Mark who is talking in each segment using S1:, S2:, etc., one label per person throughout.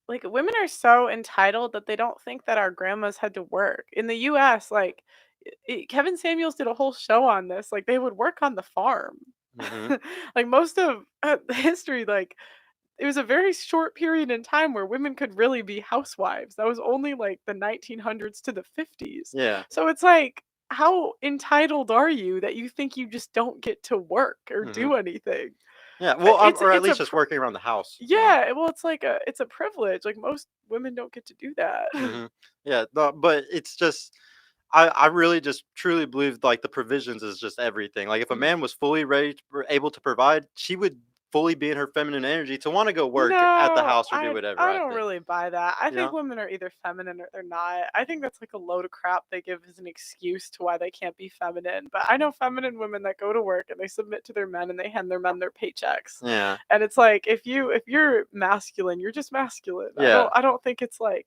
S1: like women are so entitled that they don't think that our grandmas had to work. In the US, like Kevin Samuels did a whole show on this. Like they would work on the farm.
S2: Hmm.
S1: Like most of history, like it was a very short period in time where women could really be housewives. That was only like the 1900s to the 50s.
S2: Yeah.
S1: So it's like, how entitled are you that you think you just don't get to work or
S2: Hmm.
S1: do anything?
S2: Yeah. Well, or at
S1: It's a
S2: least just working around the house.
S1: yeah, well, it's like it's a privilege. Like most women don't get to do that.
S2: Hmm. Yeah. But it's just. I really just truly believe like the provisions is just everything. Like if a
S1: Mhm.
S2: man was fully ready, able to provide, she would fully be in her feminine energy to want to go work at the
S1: No,
S2: house or do
S1: I
S2: whatever.
S1: I
S2: I
S1: don't
S2: think.
S1: really buy that. I
S2: You
S1: think
S2: know.
S1: women are either feminine or they're not. I think that's like a load of crap they give as an excuse to why they can't be feminine. But I know feminine women that go to work and they submit to their men and they hand their men their paychecks.
S2: Yeah.
S1: And it's like if you're masculine, you're just masculine.
S2: Yeah.
S1: I don't think it's like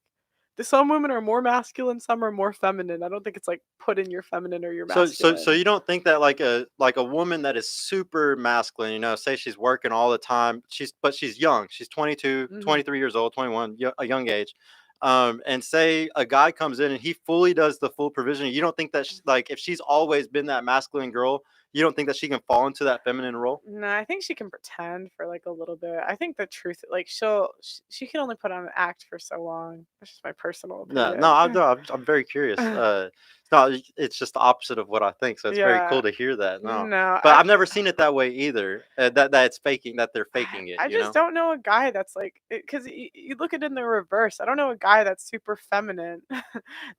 S1: some women are more masculine, some are more feminine. I don't think it's like put in your feminine or your
S2: So
S1: masculine.
S2: you don't think that like a woman that is super masculine, say she's working all the time, she's young, she's 22,
S1: Mhm.
S2: 23 years old, 21, a young age. And say a guy comes in and he fully does the full provision. You don't think that like if she's always been that masculine girl, you don't think that she can fall into that feminine role?
S1: No, I think she can pretend for like a little bit. I think the truth, like she can only put on an act for so long. That's just my personal
S2: No, no,
S1: opinion.
S2: I'm very curious. It's not. It's just the opposite of what I think. So it's very
S1: Yeah,
S2: cool to hear that. No,
S1: no,
S2: but I've never seen it that way either. That it's faking. That they're faking it.
S1: I just don't know a guy that's like, because you look at it in the reverse. I don't know a guy that's super feminine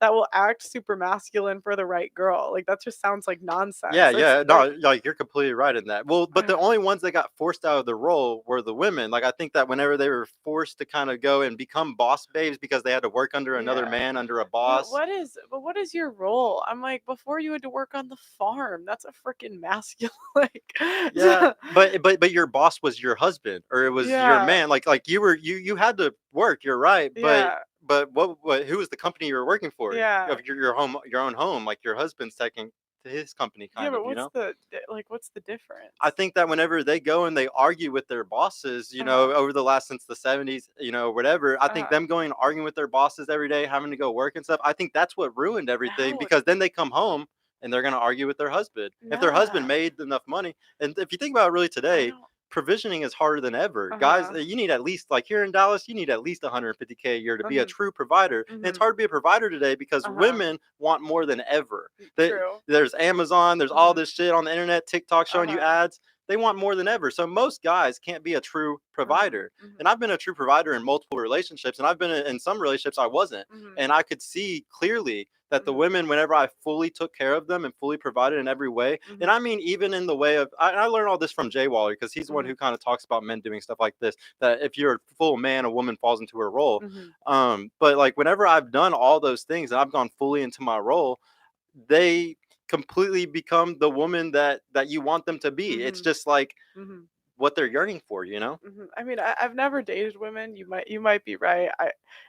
S1: that will act super masculine for the right girl. Like that just sounds like
S2: Yeah,
S1: nonsense. It's
S2: yeah.
S1: like,
S2: No, like you're completely right in that. Well, but the only ones that got forced out of the role were the women. Like I think that whenever they were forced to kind of go and become boss babes because they had to work under another
S1: yeah.
S2: man, under a
S1: But
S2: boss.
S1: what is your role? I'm like, before you had to work on the farm. That's a freaking masculine like
S2: Yeah, but your boss was your husband or it was your
S1: yeah.
S2: man. Like you had to work. You're right,
S1: Yeah.
S2: but what who was the company you were working for
S1: Yeah.
S2: of your own home? Like your husband's taking to his company,
S1: Yeah,
S2: kind of.
S1: but what's the
S2: I
S1: difference?
S2: think that whenever they go and they argue with their bosses,
S1: Uh-huh.
S2: over the last since the 70s, whatever, I think
S1: Uh-huh.
S2: them going and arguing with their bosses every day, having to go work and stuff, I think that's what ruined everything
S1: No,
S2: because then they come home and they're going to argue with their husband. If their
S1: no.
S2: husband made enough money, and if you think about it really
S1: I
S2: today,
S1: don't
S2: provisioning is harder than ever. Guys,
S1: uh-huh.
S2: you need at least like here in Dallas, you need at least 150K a year to be a
S1: Mhm.
S2: true provider. And it's
S1: Mhm.
S2: hard to be a provider today because
S1: Uh-huh.
S2: women want more than ever.
S1: True.
S2: There's Amazon, there's all
S1: Mhm.
S2: this shit on the internet, TikTok showing you
S1: Uh-huh.
S2: ads, they want more than ever. So most guys can't be a true
S1: Mhm.
S2: provider. And
S1: Mhm.
S2: I've been a true provider in multiple relationships, and I've been in some relationships I wasn't.
S1: Mhm.
S2: And I could see clearly that the
S1: Mhm.
S2: women, whenever I fully took care of them and fully provided in every way, and
S1: Mhm.
S2: I mean even in the way of, I learned all this from Jay Waller because he's the one
S1: Mhm.
S2: who kind of talks about men doing stuff like this. That if you're a full man, a woman falls into her role.
S1: Mhm.
S2: But like whenever I've done all those things and I've gone fully into my role, they completely become the woman that you want them to be. It's
S1: Mhm.
S2: just like
S1: Mhm.
S2: what they're yearning for.
S1: Mhm. I mean, I've never dated women. You might be right.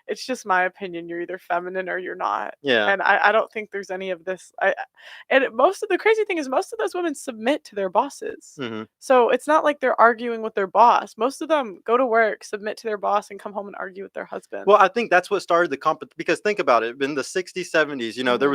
S1: It's just my opinion. You're either feminine or you're not.
S2: Yeah.
S1: And I don't think there's any of this. Most of the crazy thing is most of those women submit to their bosses.
S2: Hmm.
S1: So it's not like they're arguing with their boss. Most of them go to work, submit to their boss, and come home and argue with their husband.
S2: Well, I think that's what started the because think about it. In the 60s, 70s,
S1: Mhm.
S2: there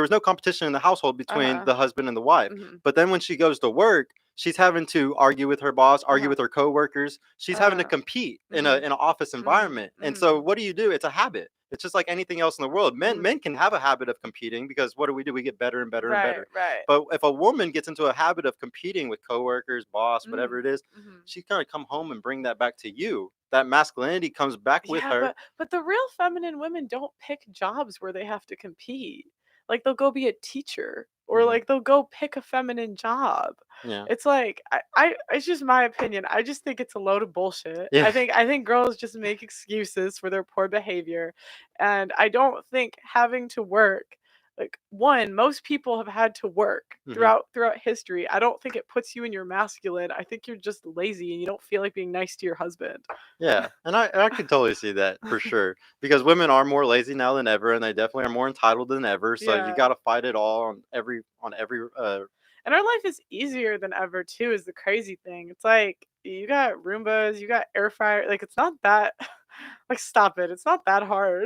S2: was no competition in the household between
S1: Uh-huh.
S2: the husband and the wife.
S1: Mhm.
S2: But then when she goes to work, she's having to argue with her boss, argue
S1: Uh-huh.
S2: with her coworkers. She's having to
S1: Uh-huh.
S2: compete in a
S1: Mhm.
S2: in an office
S1: Mhm.
S2: environment. And so
S1: Mhm.
S2: what do? It's a habit. It's just like anything else in the world. Men
S1: Mhm.
S2: men can have a habit of competing because what do? We get better and better and
S1: Right,
S2: better.
S1: right.
S2: But if a woman gets into a habit of competing with coworkers, boss, whatever it
S1: Mhm.
S2: is,
S1: Mhm.
S2: she's gonna come home and bring that back to you. That masculinity comes back with
S1: Yeah,
S2: her.
S1: but the real feminine women don't pick jobs where they have to compete. Like they'll go be a teacher or
S2: Mhm.
S1: like they'll go pick a feminine job.
S2: Yeah.
S1: It's like I it's just my opinion. I just think it's a load of bullshit.
S2: Yeah.
S1: I think girls just make excuses for their poor behavior. And I don't think having to work like one, most people have had to work
S2: Mhm.
S1: throughout history. I don't think it puts you in your masculine. I think you're just lazy and you don't feel like being nice to your husband.
S2: Yeah, and I could totally see that for sure because women are more lazy now than ever, and they definitely are more entitled than ever. So you
S1: Yeah.
S2: got to fight it all on every.
S1: And our life is easier than ever too is the crazy thing. It's like you got Roombas, you got air fryer. Like it's not that Like, stop it. It's not that hard.